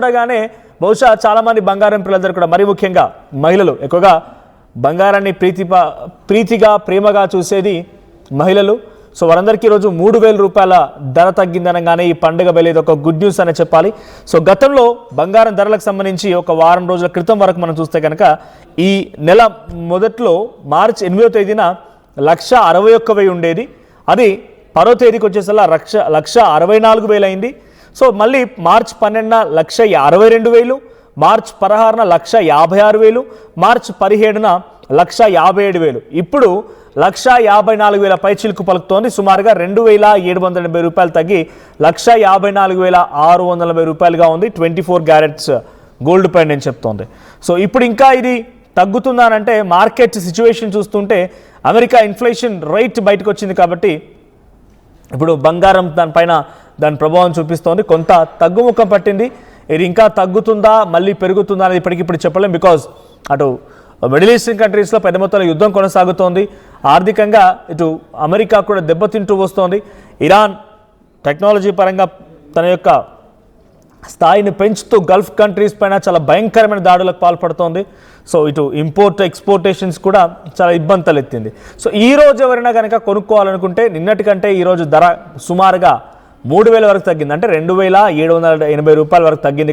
ఉండగానే బహుశా చాలామంది బంగారం పిల్లలందరూ కూడా మరి ముఖ్యంగా మహిళలు ఎక్కువగా బంగారాన్ని ప్రీతిగా ప్రేమగా చూసేది మహిళలు. సో వారందరికీ ఈరోజు 3,000 రూపాయల ధర తగ్గిందనగానే ఈ పండుగ వెళ్ళేది ఒక గుడ్ న్యూస్ అనే చెప్పాలి. సో గతంలో బంగారం ధరలకు సంబంధించి ఒక వారం రోజుల క్రితం వరకు మనం చూస్తే కనుక ఈ నెల మొదట్లో మార్చి 8వ తేదీన 1,61,000 ఉండేది. అది 10వ తేదీకి వచ్చేసరికి 1,64,000 అయింది. సో మళ్ళీ మార్చి 12న 1,62,000, మార్చి 16న 1,56,000, మార్చి 17న 1,57,000. ఇప్పుడు 1,54,000 పై చిలుకు పలుకుతోంది. సుమారుగా 2,780 రూపాయలు తగ్గి 1,54,680 రూపాయలుగా ఉంది. 24 క్యారెట్స్ గోల్డ్ పైన నేను చెప్తోంది. సో ఇప్పుడు ఇంకా ఇది తగ్గుతుందానంటే మార్కెట్ సిచ్యువేషన్ చూస్తుంటే అమెరికా ఇన్ఫ్లేషన్ రేట్ బయటకు వచ్చింది కాబట్టి ఇప్పుడు బంగారం దాని ప్రభావం చూపిస్తోంది. కొంత తగ్గుముఖం పట్టింది. ఇది ఇంకా తగ్గుతుందా మళ్ళీ పెరుగుతుందా అనేది ఇప్పటికిప్పుడు చెప్పలేం. బికాజ్ అటు మిడిల్ ఈస్టర్న్ కంట్రీస్లో పెద్ద మొత్తంలో యుద్ధం కొనసాగుతోంది. ఆర్థికంగా ఇటు అమెరికా కూడా దెబ్బతింటూ వస్తోంది. ఇరాన్ టెక్నాలజీ పరంగా తన యొక్క స్థాయిని పెంచుతూ గల్ఫ్ కంట్రీస్ పైన చాలా భయంకరమైన దాడులకు పాల్పడుతోంది. సో ఇటు ఎక్స్పోర్టేషన్స్ కూడా చాలా ఇబ్బంది తలెత్తింది. సో ఈరోజు ఎవరైనా కనుక కొనుక్కోవాలనుకుంటే నిన్నటికంటే ఈరోజు ధర సుమారుగా 3,000 వరకు తగ్గింది. అంటే 2,780 రూపాయల వరకు తగ్గింది.